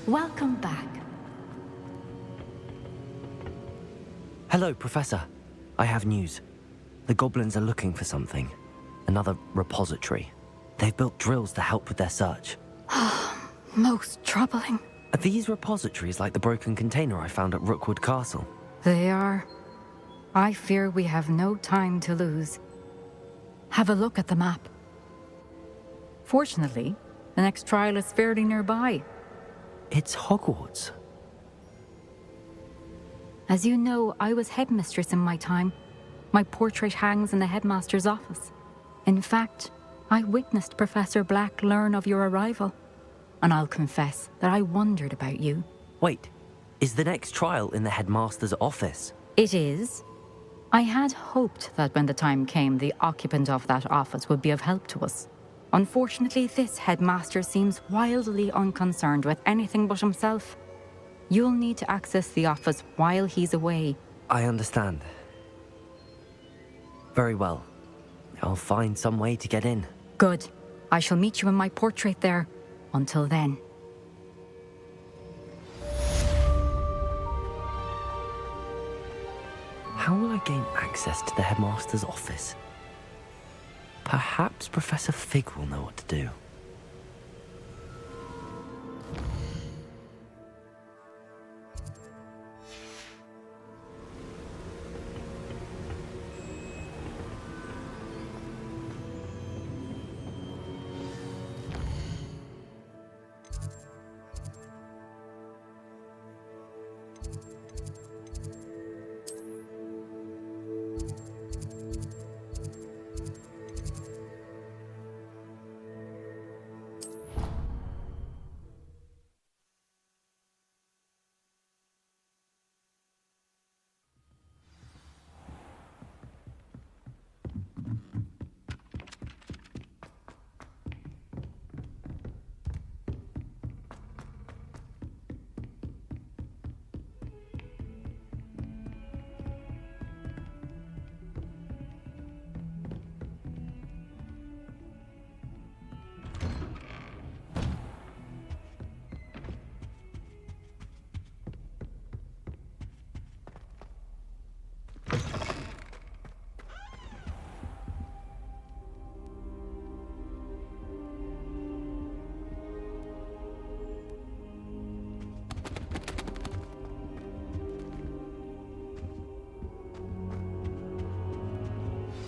Welcome back. Hello, Professor. I have news. The goblins are looking for something. Another repository. They've built drills to help with their search. Most troubling. Are these repositories like the broken container I found at Rookwood Castle? They are. I fear we have no time to lose. Have a look at the map. Fortunately, the next trial is fairly nearby. It's Hogwarts. As you know, I was headmistress in my time. My portrait hangs in the headmaster's office. In fact, I witnessed Professor Black learn of your arrival. And I'll confess that I wondered about you. Wait, is the next trial in the headmaster's office? It is. I had hoped that when the time came, the occupant of that office would be of help to us. Unfortunately, this headmaster seems wildly unconcerned with anything but himself. You'll need to access the office while he's away. I understand. Very well. I'll find some way to get in. Good. I shall meet you in my portrait there. Until then. How will I gain access to the headmaster's office? Perhaps Professor Fig will know what to do.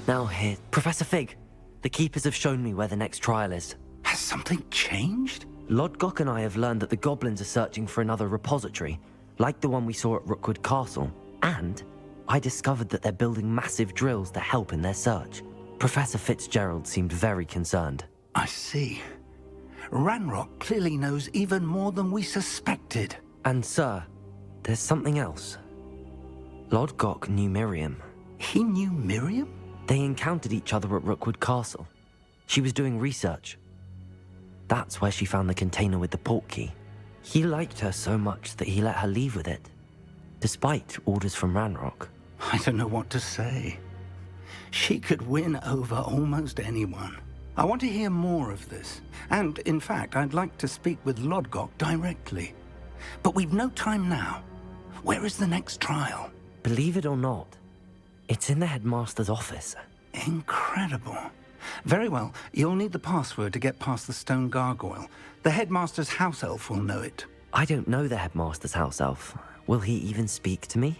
Now here, Professor Fig. The Keepers have shown me where the next trial is. Has something changed? Lodgok and I have learned that the goblins are searching for another repository, like the one we saw at Rookwood Castle. And I discovered that they're building massive drills to help in their search. Professor Fitzgerald seemed very concerned. I see. Ranrock clearly knows even more than we suspected. And sir, there's something else. Lodgok knew Miriam. He knew Miriam? They encountered each other at Rookwood Castle. She was doing research. That's where she found the container with the portkey. He liked her so much that he let her leave with it, despite orders from Ranrock. I don't know what to say. She could win over almost anyone. I want to hear more of this. And, in fact, I'd like to speak with Lodgok directly. But we've no time now. Where is the next trial? Believe it or not, it's in the headmaster's office. Incredible. Very well. You'll need the password to get past the stone gargoyle. The headmaster's house elf will know it. I don't know the headmaster's house elf. Will he even speak to me?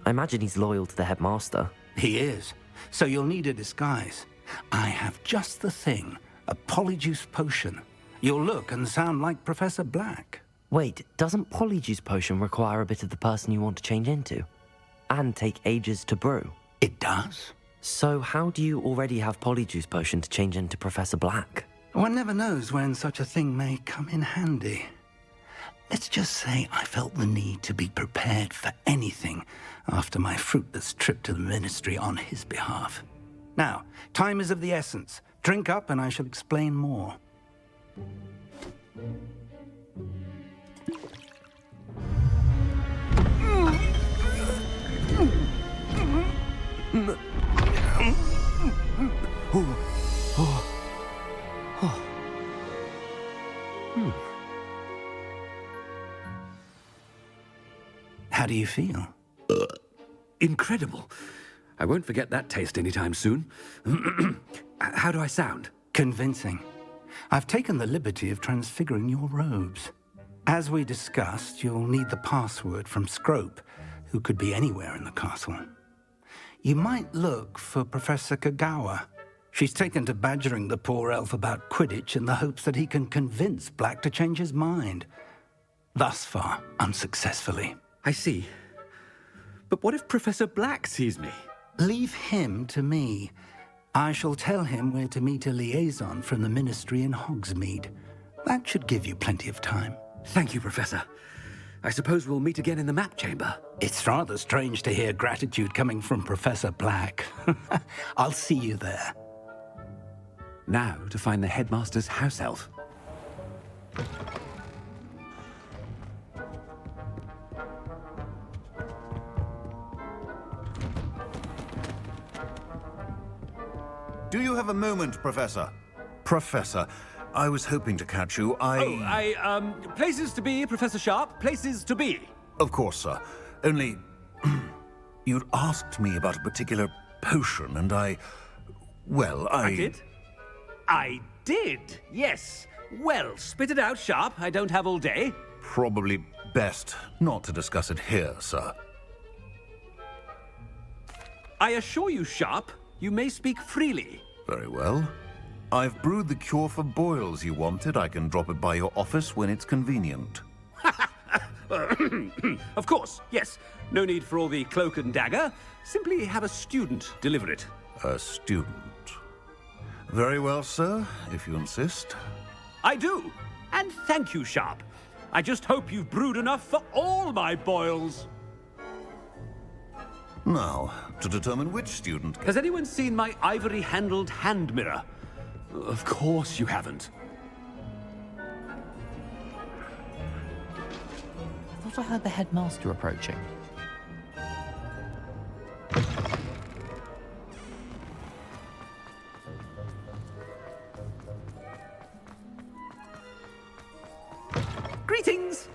I imagine he's loyal to the headmaster. He is. So you'll need a disguise. I have just the thing. A polyjuice potion. You'll look and sound like Professor Black. Wait, doesn't Polyjuice Potion require a bit of the person you want to change into? And take ages to brew? It does. So how do you already have Polyjuice Potion to change into Professor Black? One never knows when such a thing may come in handy. Let's just say I felt the need to be prepared for anything after my fruitless trip to the ministry on his behalf. Now, time is of the essence. Drink up and I shall explain more. How do you feel? Incredible. I won't forget that taste anytime soon. How do I sound? Convincing. I've taken the liberty of transfiguring your robes. As we discussed, you'll need the password from Scrope, who could be anywhere in the castle. You might look for Professor Kagawa. She's taken to badgering the poor elf about Quidditch in the hopes that he can convince Black to change his mind. Thus far, unsuccessfully. I see. But what if Professor Black sees me? Leave him to me. I shall tell him where to meet a liaison from the Ministry in Hogsmeade. That should give you plenty of time. Thank you, Professor. I suppose we'll meet again in the map chamber. It's rather strange to hear gratitude coming from Professor Black. I'll see you there. Now to find the headmaster's house elf. Do you have a moment, Professor? Professor, I was hoping to catch you. Places to be, Professor Sharp. Places to be. Of course, sir. Only... you'd asked me about a particular potion, and well, I did? I did, yes. Well, spit it out, Sharp. I don't have all day. Probably best not to discuss it here, sir. I assure you, Sharp, you may speak freely. Very well. I've brewed the cure for boils you wanted. I can drop it by your office when it's convenient. Of course, yes. No need for all the cloak and dagger. Simply have a student deliver it. A student. Very well, sir, if you insist. I do. And thank you, Sharp. I just hope you've brewed enough for all my boils. Now, to determine which student... Has anyone seen my ivory-handled hand mirror? Of course you haven't. I thought I heard the headmaster approaching. Greetings!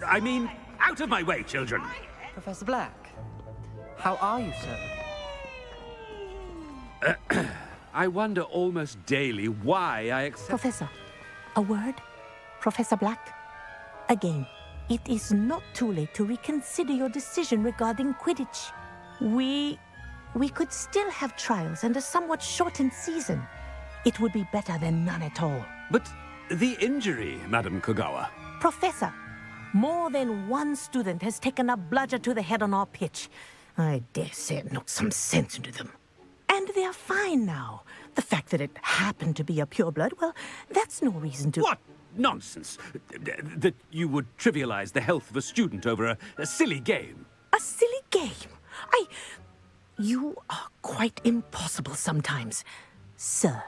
I mean, out of my way, children. Professor Black, how are you, sir? I wonder almost daily why I accept... Professor, a word? Professor Black? Again, it is not too late to reconsider your decision regarding Quidditch. We could still have trials and a somewhat shortened season. It would be better than none at all. But the injury, Madam Kagawa. Professor, more than one student has taken a bludger to the head on our pitch. I dare say it knocked some sense into them. And they are fine now. The fact that it happened to be a pureblood, well, that's no reason to... What nonsense! That you would trivialize the health of a student over a silly game. A silly game? You are quite impossible sometimes. Sir,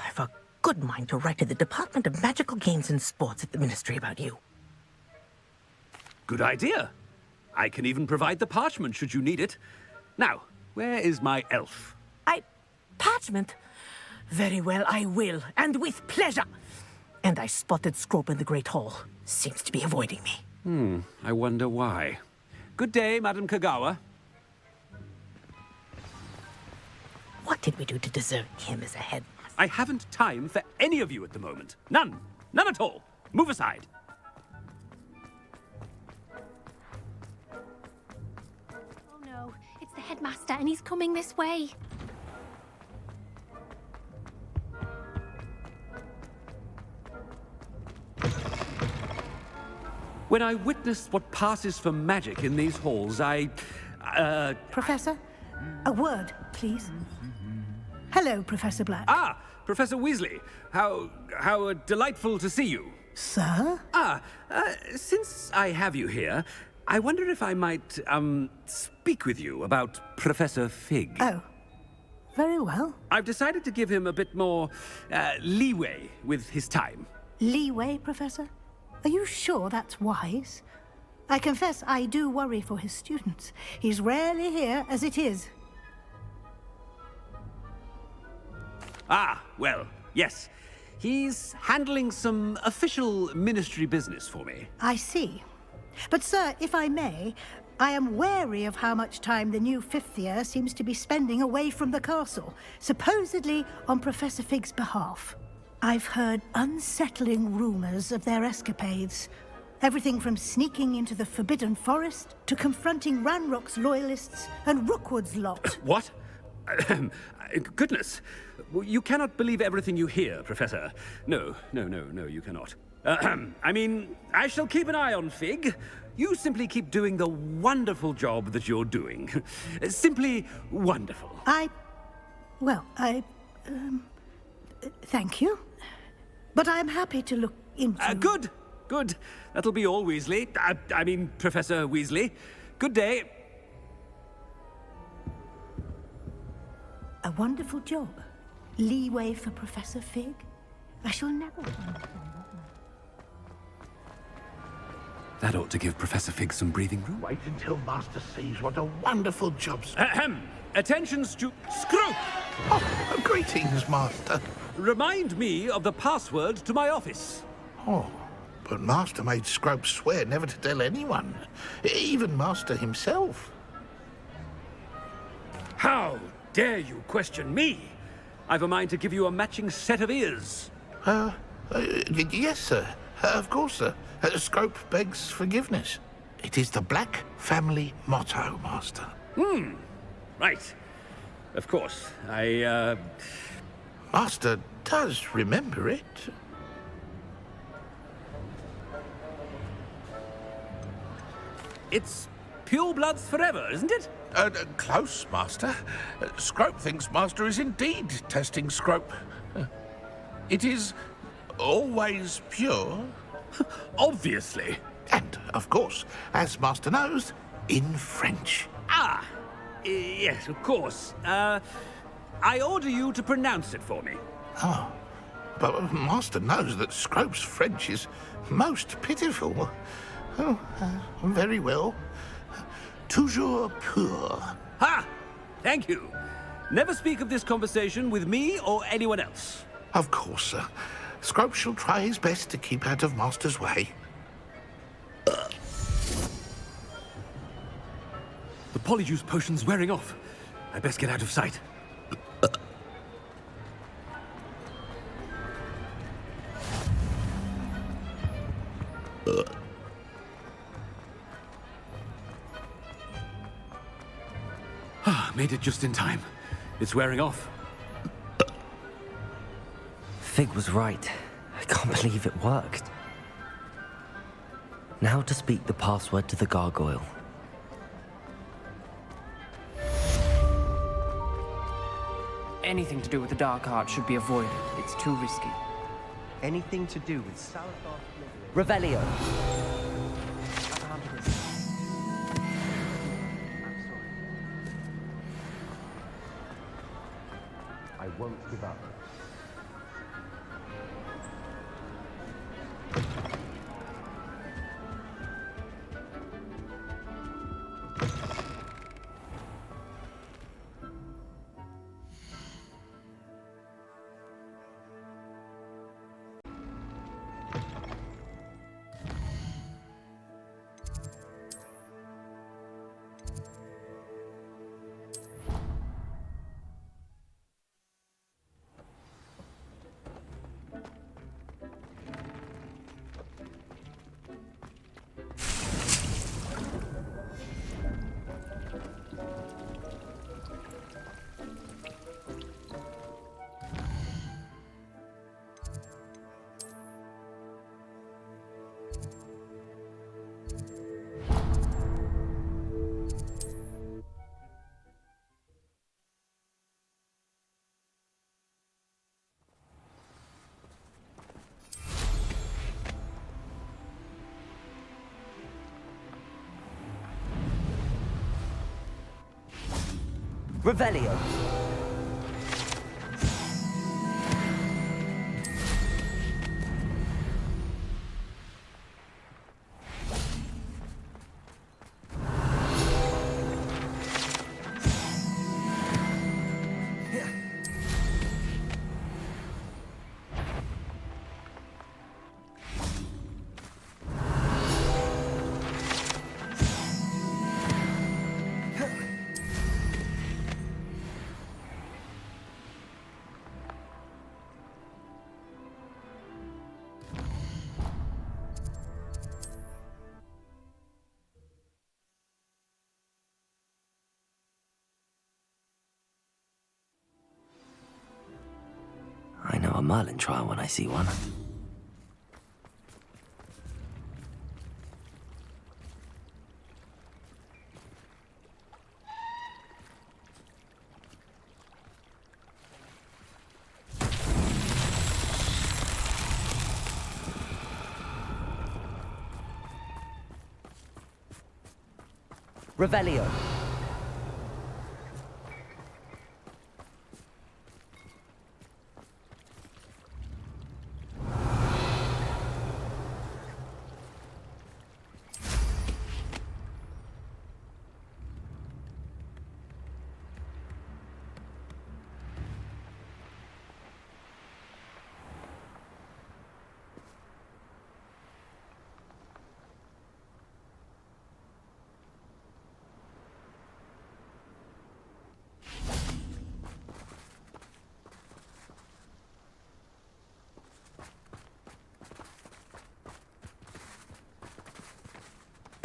I've a good mind to write to the Department of Magical Games and Sports at the Ministry about you. Good idea. I can even provide the parchment should you need it. Now, where is my elf? Parchment? Very well, I will, and with pleasure. And I spotted Scrope in the Great Hall. Seems to be avoiding me. I wonder why. Good day, Madam Kagawa. What did we do to deserve him as a headmaster? I haven't time for any of you at the moment. None. None at all. Move aside. Oh no, it's the headmaster and he's coming this way. When I witness what passes for magic in these halls, Professor, a word, please. Hello, Professor Black. Ah, Professor Weasley. How delightful to see you. Sir? Since I have you here, I wonder if I might, speak with you about Professor Fig. Oh, very well. I've decided to give him a bit more, leeway with his time. Leeway, Professor? Are you sure that's wise? I confess I do worry for his students. He's rarely here as it is. Ah, well, yes. He's handling some official ministry business for me. I see. But, sir, if I may, I am wary of how much time the new fifth year seems to be spending away from the castle, supposedly on Professor Fig's behalf. I've heard unsettling rumors of their escapades. Everything from sneaking into the Forbidden Forest to confronting Ranrock's loyalists and Rookwood's lot. What? Goodness. You cannot believe everything you hear, Professor. No, you cannot. I mean, I shall keep an eye on Fig. You simply keep doing the wonderful job that you're doing. Simply wonderful. Thank you. But I'm happy to look into... Good. That'll be all, Weasley. I mean, Professor Weasley. Good day. A wonderful job. Leeway for Professor Fig. I shall never understand that. That ought to give Professor Fig some breathing room. Wait until Master sees what a wonderful job... Attention, Scrope! Oh, greetings, Master. Remind me of the password to my office. Oh, but Master made Scrope swear never to tell anyone, even Master himself. How dare you question me? I've a mind to give you a matching set of ears. Yes, sir. Of course, sir. Scrope begs forgiveness. It is the Black family motto, Master. Right. Of course. Master does remember it. It's purebloods forever, isn't it? Close, Master. Scrope thinks Master is indeed testing Scrope. It is always pure. Obviously. And, of course, as Master knows, in French. Yes, of course. I order you to pronounce it for me. Oh, but Master knows that Scrope's French is most pitiful. Oh, very well. Toujours pur. Ha! Thank you. Never speak of this conversation with me or anyone else. Of course, sir. Scrope shall try his best to keep out of Master's way. The polyjuice potion's wearing off. I best get out of sight. Made it just in time. It's wearing off. Fig was right. I can't believe it worked. Now to speak the password to the gargoyle. Anything to do with the dark art should be avoided. It's too risky. Anything to do with Salazar... Revelio. I won't give up. Revelio. Merlin trial when I see one. Revelio.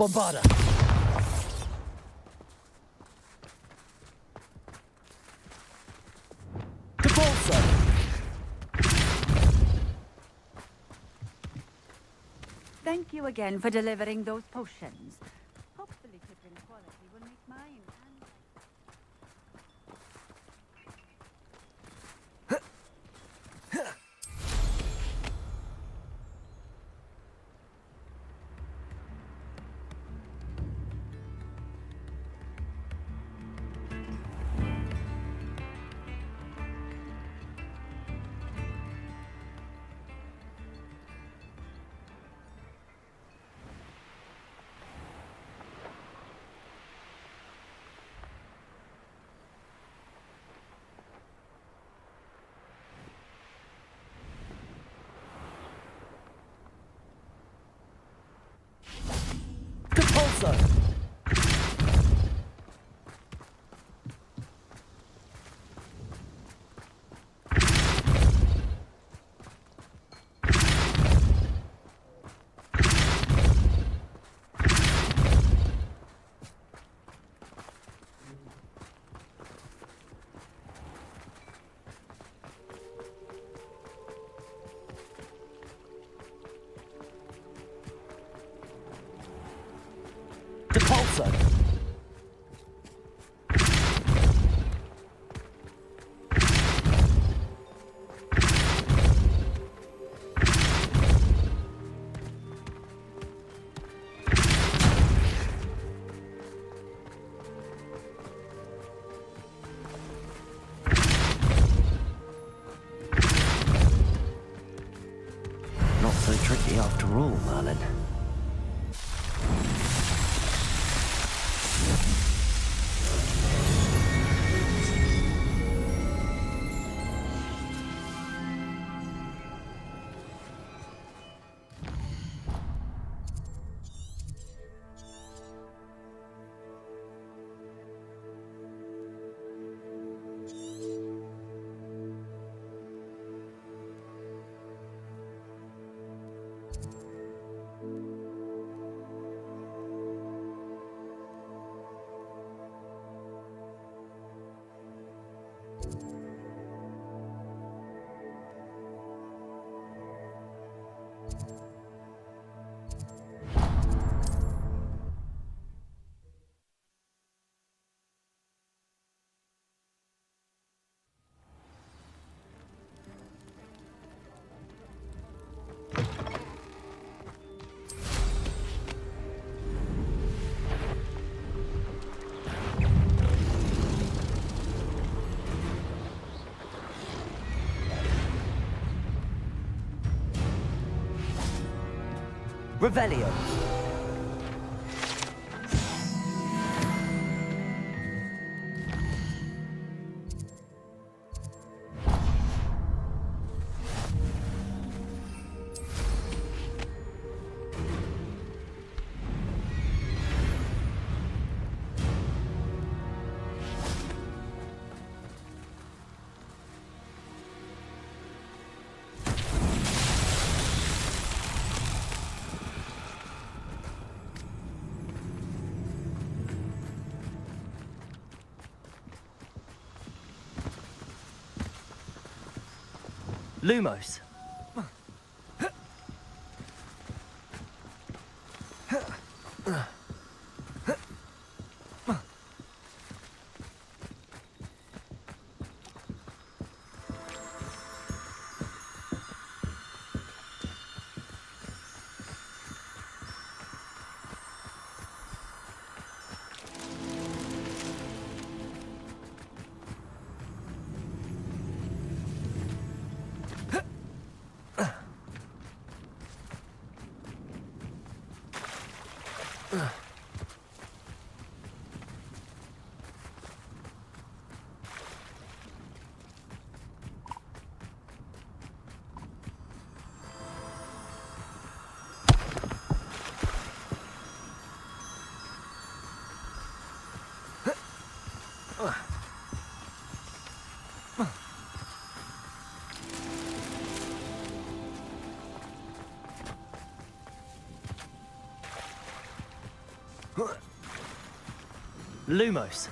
Bombarda. Depulso. Thank you again for delivering those potions. Hopefully Pippin's quality will make mine. Depulso. Depulso. Not so tricky after all, Merlin. Revelio. Lumos. Lumos.